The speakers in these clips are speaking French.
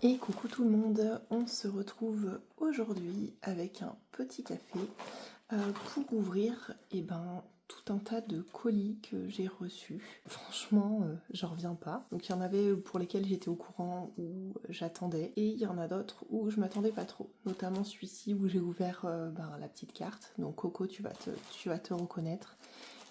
Et coucou tout le monde, on se retrouve aujourd'hui avec un petit café pour ouvrir tout un tas de colis que j'ai reçus. Franchement, j'en reviens pas. Donc il y en avait pour lesquels j'étais au courant ou j'attendais, et il y en a d'autres où je m'attendais pas trop. Notamment celui-ci où j'ai ouvert la petite carte. Donc Coco, tu vas te reconnaître.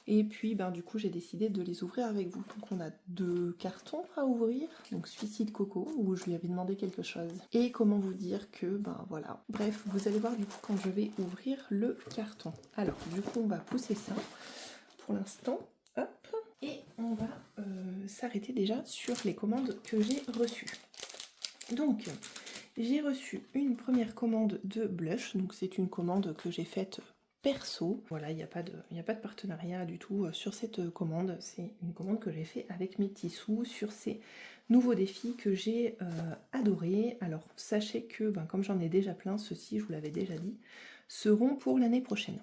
Et puis du coup j'ai décidé de les ouvrir avec vous. Donc on a 2 cartons à ouvrir, donc celui-ci de Coco où je lui avais demandé quelque chose. Et comment vous dire que voilà. Bref, vous allez voir du coup quand je vais ouvrir le carton. Alors du coup on va pousser ça pour l'instant. Hop. Et on va s'arrêter déjà sur les commandes que j'ai reçues. Donc j'ai reçu une première commande de blush, donc c'est une commande que j'ai faite perso. Voilà, il n'y a pas de partenariat du tout sur cette commande. C'est une commande que j'ai fait avec mes petits sous sur ces nouveaux défis que j'ai adorés. Alors sachez que comme j'en ai déjà plein, ceux-ci, je vous l'avais déjà dit, seront pour l'année prochaine.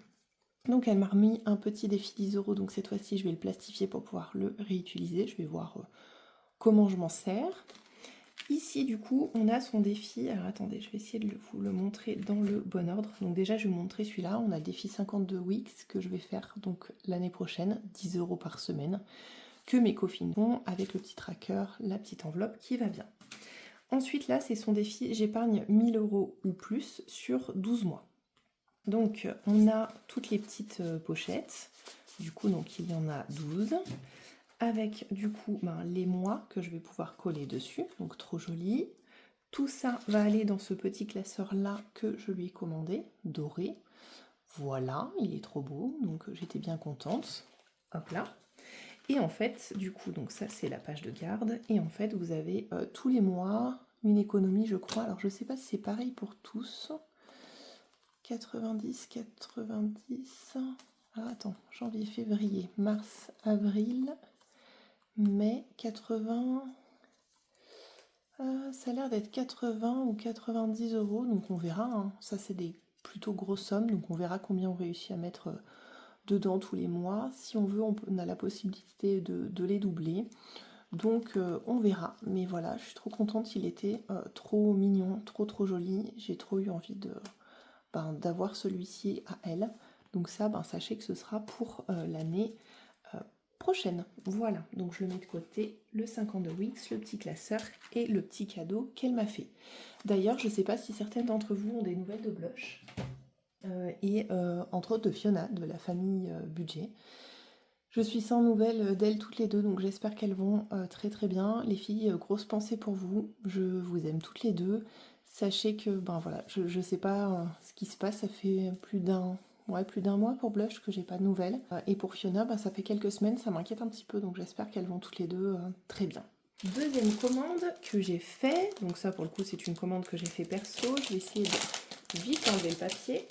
Donc elle m'a remis un petit défi 10 €, donc cette fois-ci je vais le plastifier pour pouvoir le réutiliser. Je vais voir comment je m'en sers. Ici, du coup, on a son défi. Alors attendez, je vais essayer de vous le montrer dans le bon ordre. Donc déjà, je vais vous montrer celui-là. On a le défi 52 weeks que je vais faire donc l'année prochaine, 10 € par semaine, que mes copines font avec le petit tracker, la petite enveloppe qui va bien. Ensuite, là, c'est son défi j'épargne 1000 € ou plus sur 12 mois. Donc, on a toutes les petites pochettes. Du coup, donc il y en a 12. Avec du coup les mois que je vais pouvoir coller dessus, donc trop joli. Tout ça va aller dans ce petit classeur là que je lui ai commandé, doré. Voilà, il est trop beau, donc j'étais bien contente. Hop là. Et en fait, du coup, donc ça c'est la page de garde, et en fait vous avez tous les mois une économie, je crois. Alors je sais pas si c'est pareil pour tous. 90. Ah, attends, janvier, février, mars, avril, mai, 80. Ça a l'air d'être 80 ou 90 €, donc on verra. Hein. Ça, c'est des plutôt grosses sommes, donc on verra combien on réussit à mettre dedans tous les mois. Si on veut, on a la possibilité de les doubler. Donc on verra. Mais voilà, je suis trop contente, il était trop mignon, trop joli. J'ai trop eu envie d'avoir celui-ci à elle. Donc ça, sachez que ce sera pour l'année prochaine. Voilà, donc je le mets de côté, le 52 weeks, le petit classeur et le petit cadeau qu'elle m'a fait. D'ailleurs, je ne sais pas si certaines d'entre vous ont des nouvelles de blush, entre autres de Fiona, de la famille Budget. Je suis sans nouvelles d'elles toutes les deux, donc j'espère qu'elles vont très bien. Les filles, grosse pensée pour vous, je vous aime toutes les deux. Sachez que, voilà, je sais pas ce qui se passe, ça fait plus d'un mois pour Blush que j'ai pas de nouvelles. Et pour Fiona, ça fait quelques semaines, ça m'inquiète un petit peu, donc j'espère qu'elles vont toutes les deux très bien. Deuxième commande que j'ai fait, donc ça pour le coup c'est une commande que j'ai fait perso, je vais essayer de vite enlever le papier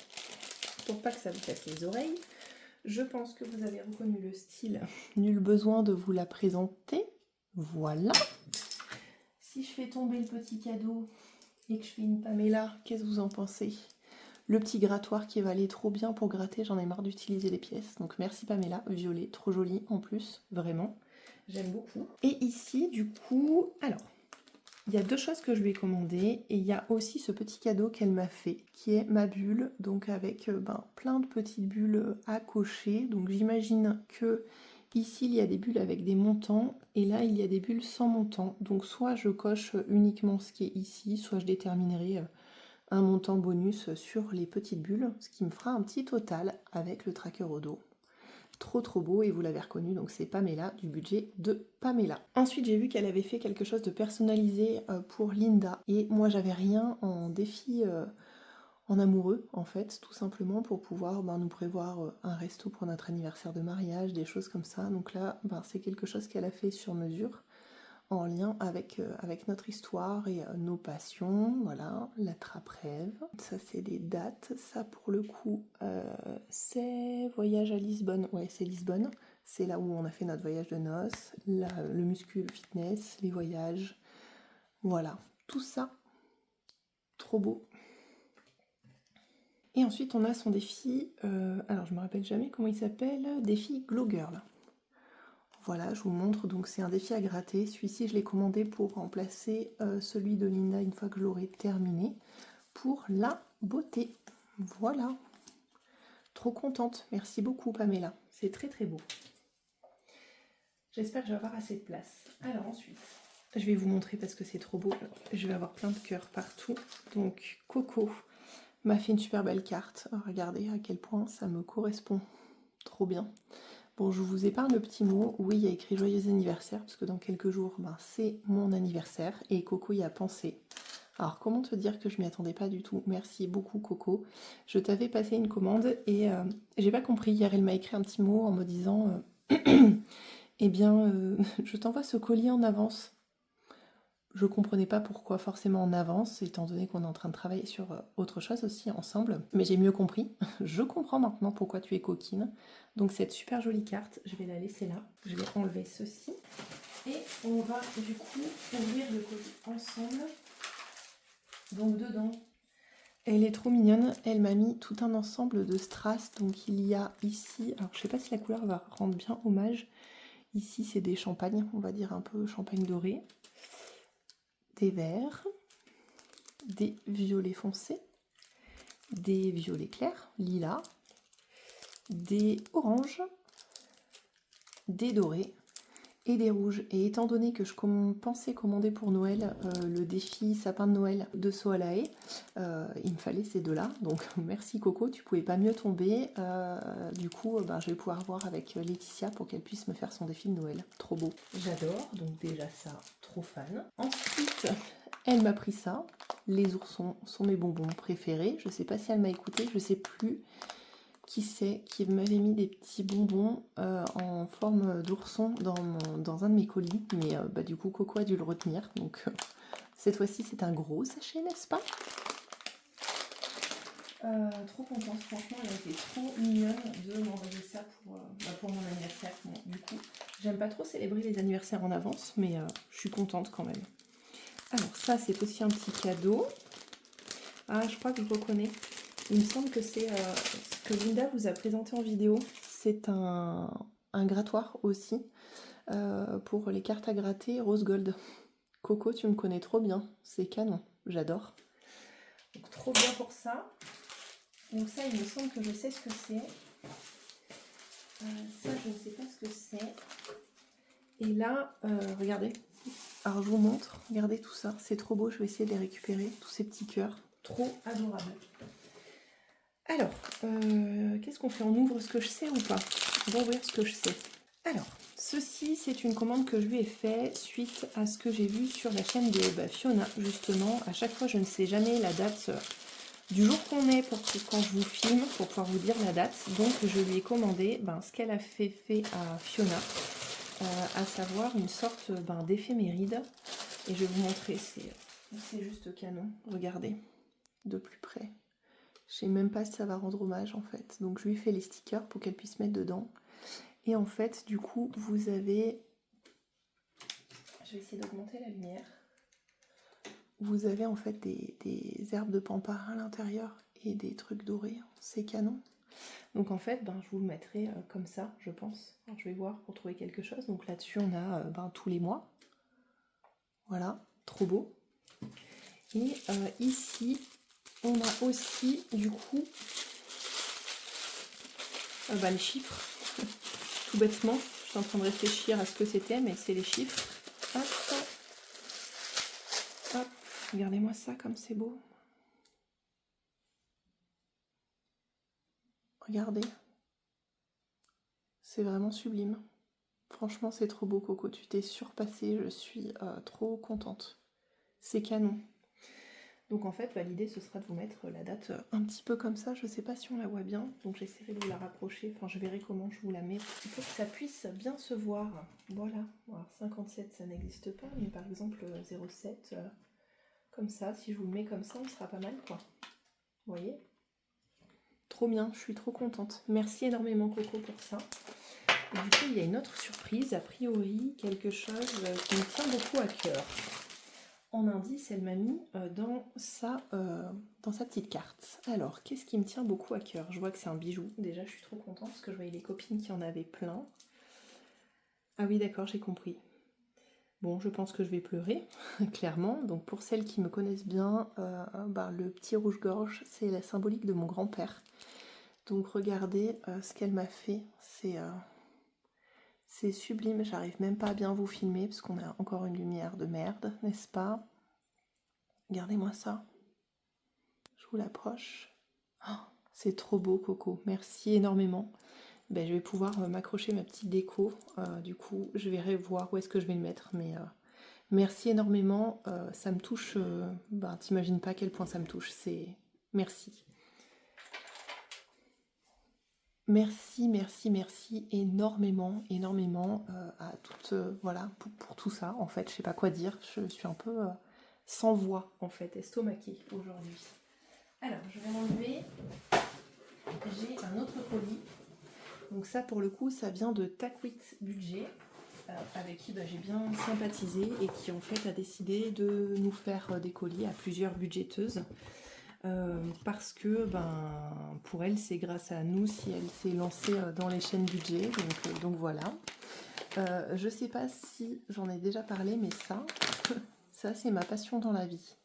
pour pas que ça vous casse les oreilles. Je pense que vous avez reconnu le style, nul besoin de vous la présenter. Voilà. Si je fais tomber le petit cadeau et que je fais une Pamela, qu'est-ce que vous en pensez? Le petit grattoir qui va aller trop bien pour gratter, j'en ai marre d'utiliser les pièces. Donc merci Pamela, violet, trop joli en plus, vraiment. J'aime beaucoup. Et ici, du coup, alors, il y a 2 choses que je lui ai commandées et il y a aussi ce petit cadeau qu'elle m'a fait qui est ma bulle, donc avec plein de petites bulles à cocher. Donc j'imagine que ici il y a des bulles avec des montants et là il y a des bulles sans montant. Donc soit je coche uniquement ce qui est ici, soit je déterminerai un montant bonus sur les petites bulles, ce qui me fera un petit total avec le tracker au dos. Trop beau, et vous l'avez reconnu, donc c'est Pamela, du budget de Pamela. Ensuite j'ai vu qu'elle avait fait quelque chose de personnalisé pour Linda, et moi j'avais rien en défi en amoureux en fait, tout simplement pour pouvoir nous prévoir un resto pour notre anniversaire de mariage, des choses comme ça. Donc là c'est quelque chose qu'elle a fait sur mesure en lien avec notre histoire et nos passions. Voilà, la trappe-rêve. Ça, c'est des dates. Ça, pour le coup, c'est voyage à Lisbonne. Ouais, c'est Lisbonne. C'est là où on a fait notre voyage de noces. Là, le muscu, le fitness, les voyages. Voilà, tout ça, trop beau. Et ensuite, on a son défi, alors je me rappelle jamais comment il s'appelle, défi Glow Girl. Voilà, je vous montre, donc c'est un défi à gratter. Celui-ci, je l'ai commandé pour remplacer celui de Linda une fois que je l'aurai terminé, pour la beauté. Voilà, trop contente. Merci beaucoup Pamela, c'est très très beau. J'espère que je vais avoir assez de place. Alors ensuite, je vais vous montrer parce que c'est trop beau. Je vais avoir plein de cœurs partout. Donc Coco m'a fait une super belle carte. Regardez à quel point ça me correspond. Trop bien. Bon, je vous épargne le petit mot. Oui, il y a écrit joyeux anniversaire parce que dans quelques jours, c'est mon anniversaire et Coco y a pensé. Alors, comment te dire que je m'y attendais pas du tout. Merci beaucoup Coco. Je t'avais passé une commande et j'ai pas compris. Hier, elle m'a écrit un petit mot en me disant eh bien, je t'envoie ce colis en avance. Je comprenais pas pourquoi forcément en avance, étant donné qu'on est en train de travailler sur autre chose aussi ensemble. Mais j'ai mieux compris. Je comprends maintenant pourquoi tu es coquine. Donc cette super jolie carte, je vais la laisser là. Je vais enlever ceci. Et on va du coup ouvrir le colis ensemble. Donc dedans, elle est trop mignonne. Elle m'a mis tout un ensemble de strass. Donc il y a ici, alors je sais pas si la couleur va rendre bien hommage. Ici c'est des champagnes, on va dire un peu champagne doré. Des verts, des violets foncés, des violets clairs, lilas, des oranges, des dorés et des rouges. Et étant donné que je pensais commander pour Noël le défi sapin de Noël de Soalae, il me fallait ces deux-là. Donc merci Coco, tu pouvais pas mieux tomber. Du coup, je vais pouvoir voir avec Laetitia pour qu'elle puisse me faire son défi de Noël. Trop beau. J'adore, donc déjà ça, trop fan. Ensuite, elle m'a pris ça. Les oursons sont mes bonbons préférés. Je sais pas si elle m'a écouté, je sais plus qui c'est qui m'avait mis des petits bonbons en forme d'ourson dans un de mes colis. Mais du coup, Coco a dû le retenir. Donc cette fois-ci, c'est un gros sachet, n'est-ce pas? Trop contente, franchement, elle a été trop mignonne de m'envoyer ça pour mon anniversaire. Bon, du coup, j'aime pas trop célébrer les anniversaires en avance, mais je suis contente quand même. Alors ça, c'est aussi un petit cadeau. Ah, je crois que je reconnais. Il me semble que c'est ce que Linda vous a présenté en vidéo. C'est un grattoir aussi pour les cartes à gratter rose gold. Coco, tu me connais trop bien. C'est canon. J'adore. Donc trop bien pour ça. Donc ça, il me semble que je sais ce que c'est. Ça, je ne sais pas ce que c'est. Et là, regardez. Alors, je vous montre. Regardez tout ça. C'est trop beau. Je vais essayer de les récupérer. Tous ces petits cœurs. Trop adorable. Alors, qu'est-ce qu'on fait? On ouvre ce que je sais ou pas? On va ouvrir ce que je sais. Alors, ceci, c'est une commande que je lui ai fait suite à ce que j'ai vu sur la chaîne de Fiona, justement. À chaque fois, je ne sais jamais la date du jour qu'on est quand je vous filme, pour pouvoir vous dire la date. Donc, je lui ai commandé ce qu'elle a fait à Fiona, à savoir une sorte d'éphéméride. Et je vais vous montrer, c'est juste canon. Regardez, de plus près. Je sais même pas si ça va rendre hommage en fait. Donc je lui ai fait les stickers pour qu'elle puisse mettre dedans. Et en fait, du coup, vous avez... Je vais essayer d'augmenter la lumière. Vous avez en fait des herbes de pampa à l'intérieur et des trucs dorés. C'est canon. Donc en fait, je vous le mettrai comme ça, je pense. Alors, je vais voir pour trouver quelque chose. Donc là-dessus, on a tous les mois. Voilà, trop beau. Et ici, on a aussi, du coup, les chiffres. Tout bêtement, je suis en train de réfléchir à ce que c'était, mais c'est les chiffres. Hop, hop, regardez-moi ça comme c'est beau. Regardez. C'est vraiment sublime. Franchement, c'est trop beau, Coco. Tu t'es surpassée. Je suis trop contente. C'est canon. Donc en fait, l'idée, ce sera de vous mettre la date un petit peu comme ça. Je sais pas si on la voit bien. Donc j'essaierai de vous la rapprocher. Enfin, je verrai comment je vous la mets. Il faut que ça puisse bien se voir. Voilà. Alors, 57, ça n'existe pas. Mais par exemple, 07, comme ça. Si je vous le mets comme ça, on sera pas mal, quoi. Vous voyez? Trop bien. Je suis trop contente. Merci énormément, Coco, pour ça. Et du coup, il y a une autre surprise, a priori, quelque chose qui me tient beaucoup à cœur. En indice, elle m'a mis dans sa petite carte. Alors, qu'est-ce qui me tient beaucoup à cœur? Je vois que c'est un bijou. Déjà, je suis trop contente parce que je voyais les copines qui en avaient plein. Ah oui, d'accord, j'ai compris. Bon, je pense que je vais pleurer, clairement. Donc pour celles qui me connaissent bien, le petit rouge-gorge, c'est la symbolique de mon grand-père. Donc regardez ce qu'elle m'a fait. C'est sublime, j'arrive même pas à bien vous filmer parce qu'on a encore une lumière de merde, n'est-ce pas? Regardez-moi ça. Je vous l'approche. Oh, c'est trop beau, Coco. Merci énormément. Ben, je vais pouvoir m'accrocher ma petite déco. Du coup, je verrai voir où est-ce que je vais le mettre. Mais merci énormément. Ça me touche. T'imagines pas à quel point ça me touche. C'est merci. Merci, merci, merci énormément, énormément à toutes, voilà, pour tout ça. En fait, je sais pas quoi dire. Je suis un peu sans voix, en fait, estomaquée aujourd'hui. Alors, je vais enlever. J'ai un autre colis. Donc ça, pour le coup, ça vient de Taquit Budget, avec qui j'ai bien sympathisé et qui en fait a décidé de nous faire des colis à plusieurs budgéteuses. Parce que pour elle, c'est grâce à nous si elle s'est lancée dans les chaînes budget. Donc voilà. Je sais pas si j'en ai déjà parlé, mais ça c'est ma passion dans la vie.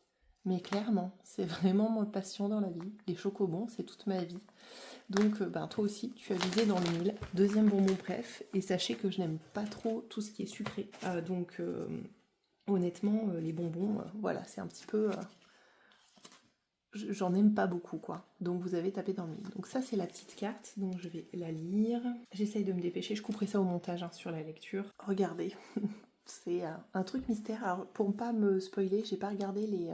Mais clairement, c'est vraiment ma passion dans la vie. Les chocobons, c'est toute ma vie. Donc toi aussi, tu as visé dans le mille. Deuxième bonbon bref. Et sachez que je n'aime pas trop tout ce qui est sucré. Honnêtement, les bonbons, voilà, c'est un petit peu... j'en aime pas beaucoup, quoi. Donc vous avez tapé dans le mille. Donc ça, c'est la petite carte. Donc je vais la lire. J'essaye de me dépêcher. Je couperai ça au montage sur la lecture. Regardez. C'est un truc mystère. Alors, pour ne pas me spoiler, j'ai pas regardé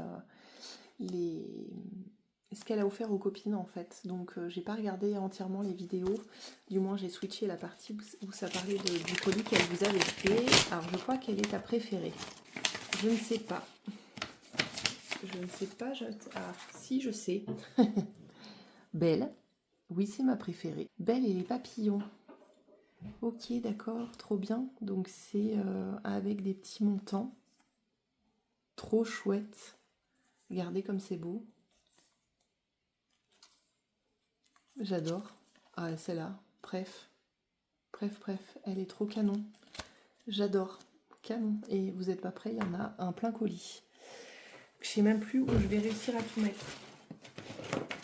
ce qu'elle a offert aux copines en fait. Donc j'ai pas regardé entièrement les vidéos. Du moins j'ai switché la partie où ça parlait du colis qu'elle vous avait fait. Alors je crois qu'elle est ta préférée. Je ne sais pas. Je ne sais pas. Ah si je sais. Belle. Oui c'est ma préférée. Belle et les papillons. Ok d'accord, trop bien. Donc c'est avec des petits montants. Trop chouette. Regardez comme c'est beau. J'adore. Ah, celle-là. Bref, elle est trop canon. J'adore. Canon. Et vous êtes pas prêts, il y en a un plein colis. Je sais même plus où je vais réussir à tout mettre.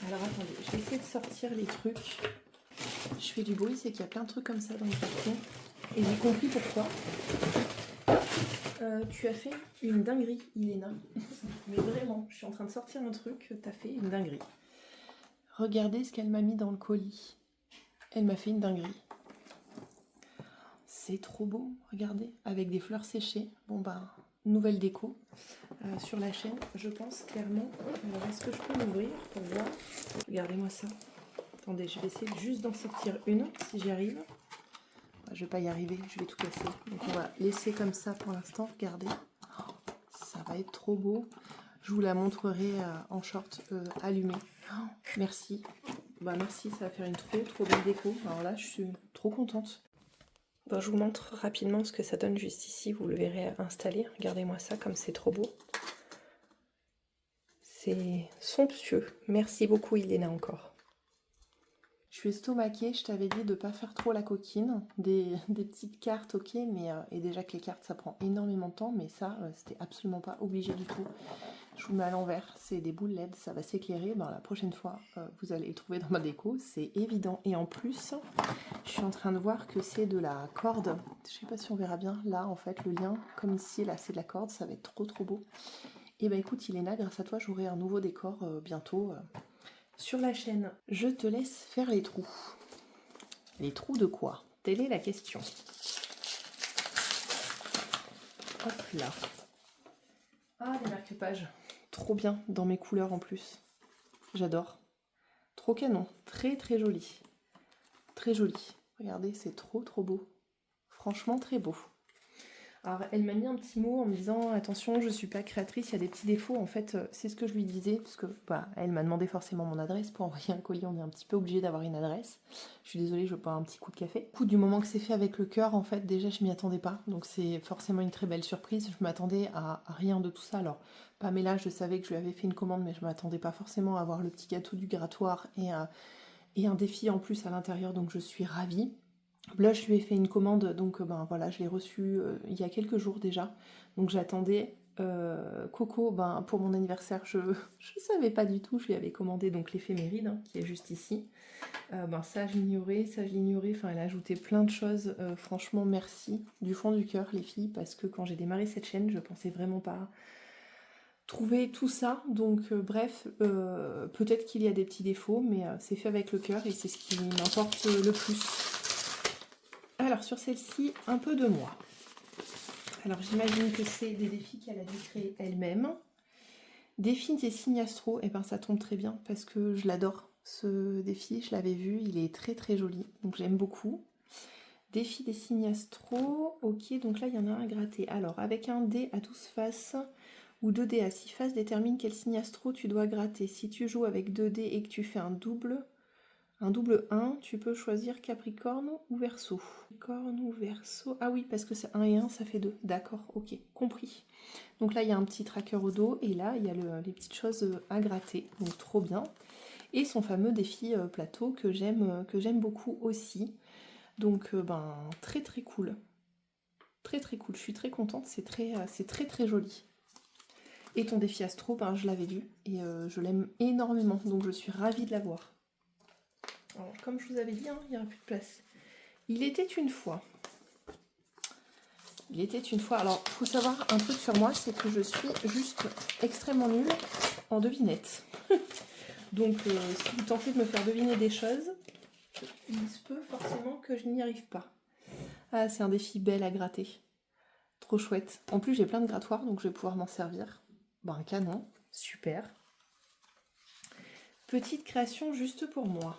Alors attendez, je vais essayer de sortir les trucs. Je fais du bruit, c'est qu'il y a plein de trucs comme ça dans le carton. Et j'ai compris pourquoi. Tu as fait une dinguerie, Iléna. Mais vraiment, je suis en train de sortir un truc, t'as fait une dinguerie. Regardez ce qu'elle m'a mis dans le colis. Elle m'a fait une dinguerie. C'est trop beau, regardez, avec des fleurs séchées. Bon nouvelle déco sur la chaîne, je pense clairement. Alors est-ce que je peux l'ouvrir pour voir? Regardez-moi ça. Attendez, je vais essayer juste d'en sortir une, si j'y arrive. Je vais pas y arriver, je vais tout casser. Donc on va laisser comme ça pour l'instant, regardez. Oh, ça va être trop beau. Je vous la montrerai en short allumée. Oh, merci. Merci, ça va faire une trop belle déco. Alors là, je suis trop contente. Je vous montre rapidement ce que ça donne juste ici, vous le verrez installé. Regardez-moi ça, comme c'est trop beau. C'est somptueux. Merci beaucoup, Iléna, encore. Je suis estomaquée, je t'avais dit de ne pas faire trop la coquine. Des petites cartes, ok, mais et déjà que les cartes, ça prend énormément de temps, mais ça, c'était absolument pas obligé du tout. Je vous mets à l'envers, c'est des boules LED, ça va s'éclairer. La prochaine fois, vous allez le trouver dans ma déco, c'est évident. Et en plus, je suis en train de voir que c'est de la corde. Je sais pas si on verra bien. Là, en fait, le lien, comme ici, là, c'est de la corde. Ça va être trop beau. Et écoute, Iléna, grâce à toi, j'aurai un nouveau décor bientôt sur la chaîne. Je te laisse faire les trous. Les trous de quoi? Telle est la question. Hop là. Ah, les marque-pages. Trop bien, dans mes couleurs en plus. J'adore. Trop canon. Très joli. Très joli. Regardez, c'est trop beau. Franchement, très beau. Alors, elle m'a mis un petit mot en me disant « Attention, je suis pas créatrice, il y a des petits défauts. » En fait, c'est ce que je lui disais, parce que elle m'a demandé forcément mon adresse. Pour envoyer un colis, on est un petit peu obligé d'avoir une adresse. Je suis désolée, je veux pas un petit coup de café. Du moment que c'est fait avec le cœur, en fait, déjà, je m'y attendais pas. Donc, c'est forcément une très belle surprise. Je m'attendais à rien de tout ça. Alors, Pamela, je savais que je lui avais fait une commande, mais je m'attendais pas forcément à avoir le petit gâteau du grattoir et un défi en plus à l'intérieur. Donc, je suis ravie. Blush, je lui ai fait une commande, donc ben voilà, je l'ai reçu il y a quelques jours déjà. Donc j'attendais. Coco, ben, pour mon anniversaire, je ne savais pas du tout. Je lui avais commandé donc l'éphéméride, hein, qui est juste ici. Ben, ça, je l'ignorais. Enfin, elle a ajouté plein de choses. Franchement, merci du fond du cœur, les filles, parce que quand j'ai démarré cette chaîne, je pensais vraiment pas trouver tout ça. Donc, bref, peut-être qu'il y a des petits défauts, mais c'est fait avec le cœur et c'est ce qui m'importe le plus. Alors, sur celle-ci, un peu de moi. Alors, j'imagine que c'est des défis qu'elle a dû créer elle-même. Défi des signes astro, et ben ça tombe très bien parce que je l'adore. Ce défi, je l'avais vu, il est très très joli, donc j'aime beaucoup. Défi des signes astro, ok, donc là il y en a un à gratter. Alors, avec un dé à 12 faces ou 2 dés à 6 faces, détermine quel signe astro tu dois gratter. Si tu joues avec 2 dés et que tu fais un double 1, tu peux choisir Capricorne ou Verseau. Capricorne ou Verseau. Ah oui, parce que c'est 1 et 1, ça fait 2. D'accord, ok, compris. Donc là, il y a un petit tracker au dos et là, il y a les petites choses à gratter. Donc trop bien. Et son fameux défi plateau que j'aime beaucoup aussi. Donc ben très très cool. Très très cool. Je suis très contente. C'est très très joli. Et ton défi astro, ben, je l'avais vu et je l'aime énormément. Donc je suis ravie de l'avoir. Alors, comme je vous avais dit, hein, il n'y aura plus de place. Il était une fois. Il était une fois. Alors, il faut savoir un truc sur moi, c'est que je suis juste extrêmement nulle en devinette. Donc, si vous tentez de me faire deviner des choses, il se peut forcément que je n'y arrive pas. Ah, c'est un défi bel à gratter. Trop chouette. En plus, j'ai plein de grattoirs, donc je vais pouvoir m'en servir. Ben, un canon. Super. Petite création juste pour moi.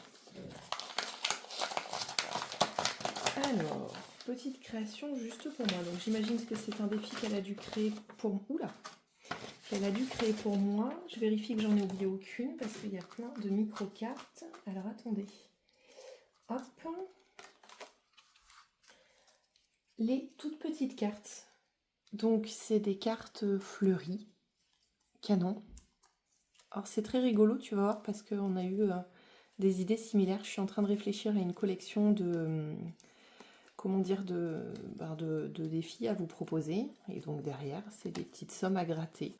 Alors, petite création juste pour moi. Donc, j'imagine que c'est un défi qu'elle a dû créer pour... Oula! Qu'elle a dû créer pour moi. Je vérifie que j'en ai oublié aucune parce qu'il y a plein de micro-cartes. Alors, attendez. Hop. Les toutes petites cartes. Donc, c'est des cartes fleuries. Canon. Alors, c'est très rigolo, tu vas voir, parce qu'on a eu des idées similaires. Je suis en train de réfléchir à une collection de... comment dire, de défis à vous proposer. Et donc, derrière, c'est des petites sommes à gratter.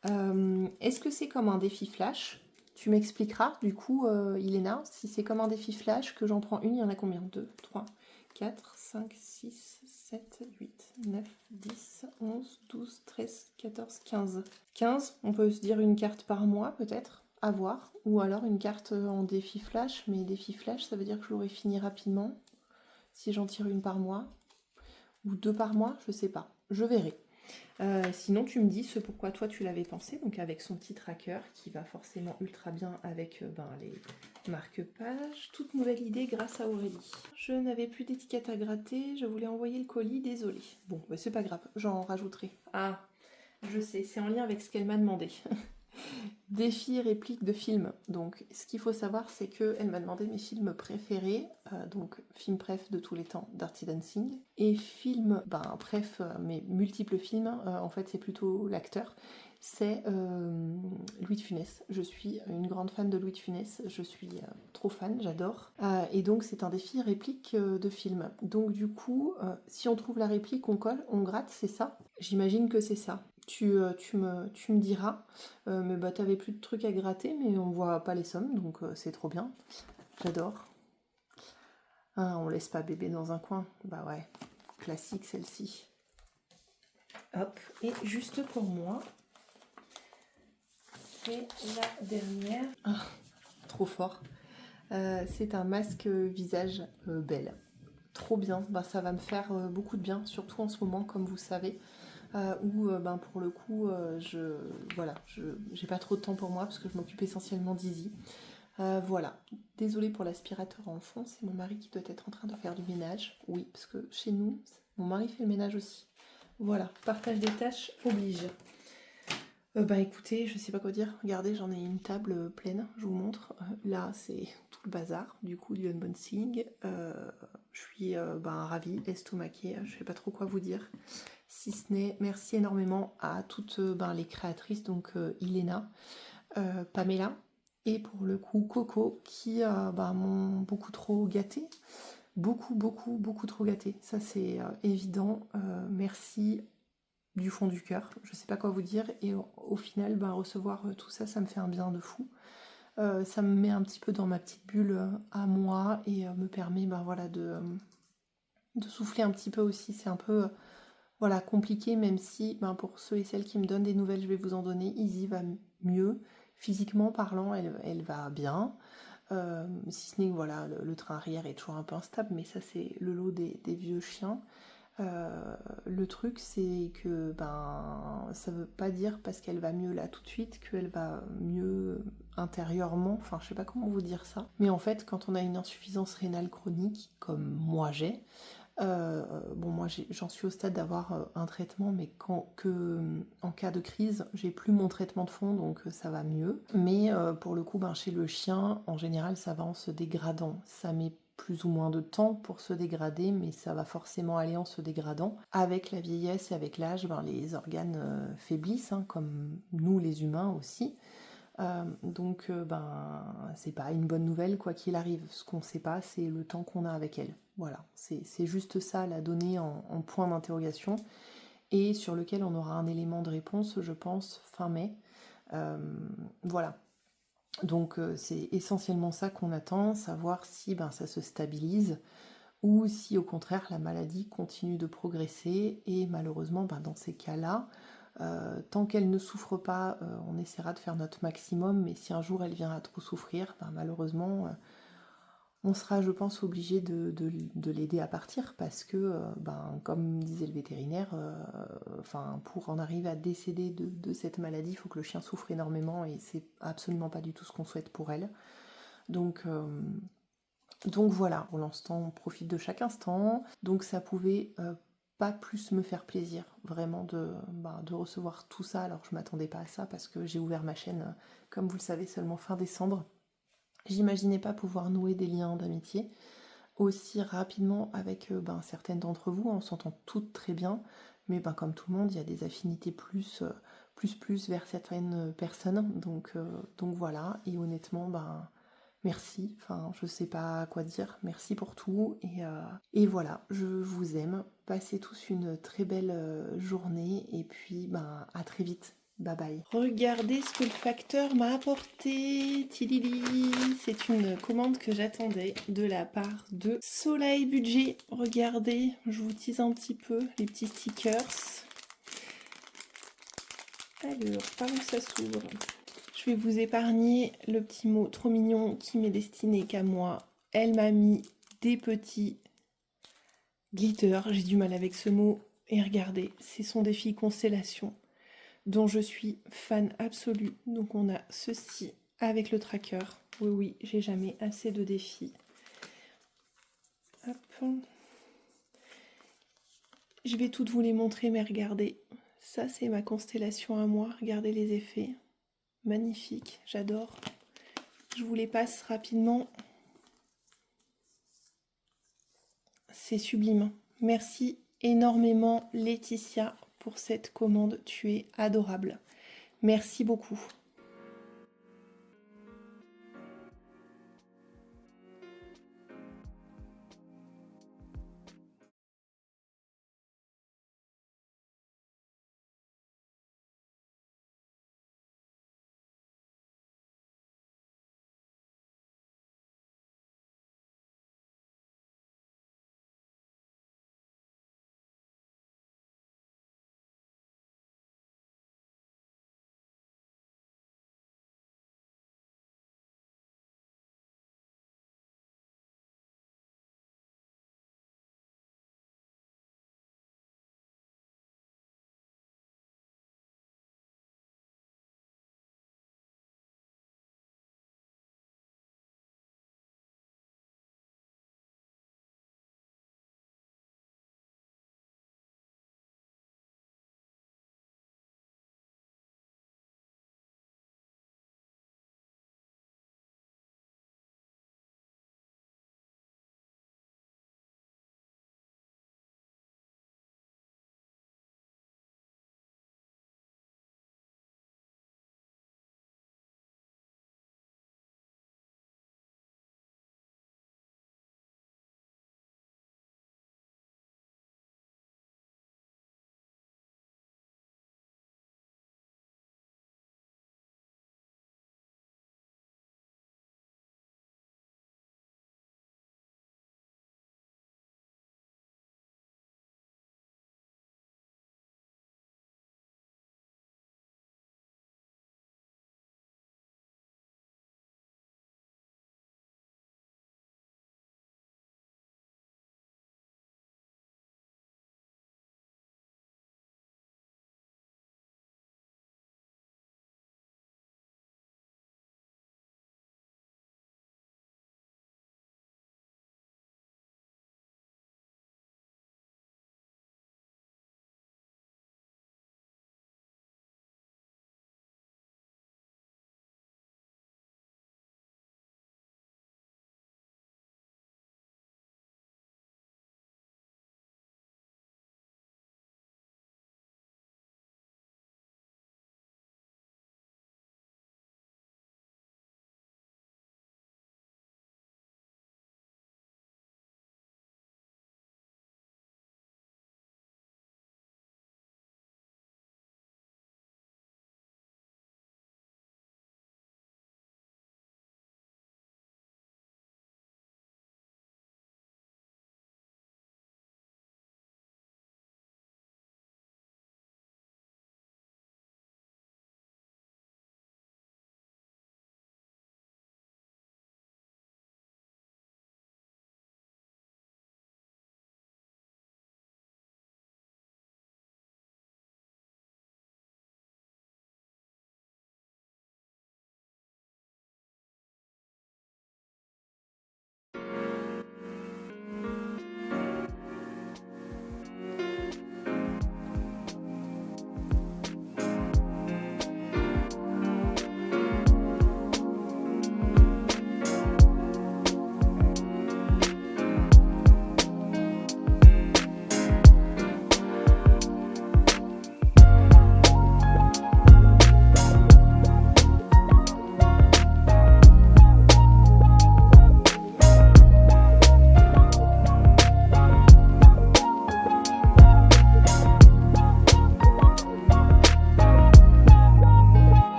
Est-ce que c'est comme un défi flash? Tu m'expliqueras, du coup, Iléna, si c'est comme un défi flash, que j'en prends une, il y en a combien? 2, 3, 4, 5, 6, 7, 8, 9, 10, 11, 12, 13, 14, 15. 15, on peut se dire une carte par mois, peut-être, à voir. Ou alors une carte en défi flash, mais défi flash, ça veut dire que je l'aurai fini rapidement. Si j'en tire une par mois, ou 2 par mois, je sais pas, je verrai. Sinon, tu me dis ce pourquoi toi tu l'avais pensé, donc avec son petit tracker qui va forcément ultra bien avec les marque-pages. Toute nouvelle idée grâce à Aurélie. Je n'avais plus d'étiquette à gratter, je voulais envoyer le colis, désolé. Bon, bah, c'est pas grave, j'en rajouterai. Ah, je sais, c'est en lien avec ce qu'elle m'a demandé. Défi réplique de film. Donc, ce qu'il faut savoir, c'est qu'elle m'a demandé mes films préférés. Donc, film préf de tous les temps, Dirty Dancing. Et film, bref, mes multiples films, en fait, c'est plutôt l'acteur. C'est Louis de Funès. Je suis une grande fan de Louis de Funès. Je suis trop fan, j'adore. Et donc, c'est un défi réplique de film. Donc, du coup, si on trouve la réplique, on colle, on gratte, c'est ça? J'imagine que c'est ça. Tu me diras. Mais bah t'avais plus de trucs à gratter, mais on voit pas les sommes, donc c'est trop bien. J'adore. Ah, on laisse pas bébé dans un coin. Bah ouais, classique celle-ci. Hop, et juste pour moi, c'est la dernière. Ah, trop fort. C'est un masque visage belle. Trop bien, bah, ça va me faire beaucoup de bien, surtout en ce moment, comme vous savez. Où pour le coup, j'ai pas trop de temps pour moi parce que je m'occupe essentiellement d'Izzy. Voilà, désolée pour l'aspirateur en fond, c'est mon mari qui doit être en train de faire du ménage. Oui, parce que chez nous, mon mari fait le ménage aussi. Voilà, partage des tâches oblige. Écoutez, je sais pas quoi dire. Regardez, j'en ai une table pleine, je vous montre. Là, c'est tout le bazar, du coup, du unboxing. Je suis ravie, estomaquée, je sais pas trop quoi vous dire. Si ce n'est merci énormément à toutes les créatrices, donc Iléna, Pamela et pour le coup Coco qui m'ont beaucoup trop gâtée. beaucoup, beaucoup, beaucoup trop gâté. Ça, c'est évident. Merci du fond du cœur. Je sais pas quoi vous dire. Et au final, ben, recevoir tout ça, ça me fait un bien de fou. Ça me met un petit peu dans ma petite bulle à moi et me permet ben, voilà, de souffler un petit peu aussi. C'est un peu voilà, compliqué, même si ben, pour ceux et celles qui me donnent des nouvelles, je vais vous en donner. Izzy va mieux. Physiquement parlant, elle va bien. Si ce n'est que voilà, le train arrière est toujours un peu instable, mais ça c'est le lot des vieux chiens. Le truc c'est que ben ça veut pas dire parce qu'elle va mieux là tout de suite qu'elle va mieux intérieurement, enfin je sais pas comment vous dire ça. Mais en fait quand on a une insuffisance rénale chronique comme moi j'ai, bon moi j'en suis au stade d'avoir un traitement mais en cas de crise j'ai plus mon traitement de fond donc ça va mieux. Mais pour le coup ben, chez le chien en général ça va en se dégradant. Ça met plus ou moins de temps pour se dégrader mais ça va forcément aller en se dégradant. Avec la vieillesse et avec l'âge ben, les organes faiblissent hein, comme nous les humains aussi. Donc ben c'est pas une bonne nouvelle quoi qu'il arrive. Ce qu'on sait pas c'est le temps qu'on a avec elle. Voilà, c'est juste ça la donnée en point d'interrogation et sur lequel on aura un élément de réponse je pense fin mai. Voilà. Donc c'est essentiellement ça qu'on attend, savoir si ben, ça se stabilise ou si au contraire la maladie continue de progresser et malheureusement ben, dans ces cas-là, tant qu'elle ne souffre pas, on essaiera de faire notre maximum, mais si un jour elle vient à trop souffrir, ben, malheureusement on sera je pense obligé de l'aider à partir parce que ben, comme disait le vétérinaire, enfin, pour en arriver à décéder de cette maladie, il faut que le chien souffre énormément et c'est absolument pas du tout ce qu'on souhaite pour elle. Donc voilà, pour l'instant on profite de chaque instant. Donc ça pouvait pas plus me faire plaisir vraiment de recevoir tout ça. Alors je m'attendais pas à ça parce que j'ai ouvert ma chaîne, comme vous le savez, seulement fin décembre. J'imaginais pas pouvoir nouer des liens d'amitié aussi rapidement avec ben, certaines d'entre vous. On s'entend toutes très bien, mais ben, comme tout le monde, il y a des affinités plus vers certaines personnes. Donc voilà, et honnêtement, ben merci, enfin je sais pas quoi dire, merci pour tout et voilà, je vous aime, passez tous une très belle journée et puis ben à très vite, bye bye. Regardez ce que le facteur m'a apporté, tilili, c'est une commande que j'attendais de la part de Soleil Budget, regardez, je vous tease un petit peu les petits stickers. Alors, par où ça s'ouvre ? Je vais vous épargner le petit mot trop mignon qui m'est destiné qu'à moi. Elle m'a mis des petits glitters. J'ai du mal avec ce mot. Et regardez, ce sont des filles constellation dont je suis fan absolue. Donc on a ceci avec le tracker. Oui, oui, j'ai jamais assez de défis. Hop. Je vais toutes vous les montrer, mais regardez. Ça, c'est ma constellation à moi. Regardez les effets. Magnifique, j'adore. Je vous les passe rapidement. C'est sublime. Merci énormément Laetitia pour cette commande. Tu es adorable. Merci beaucoup.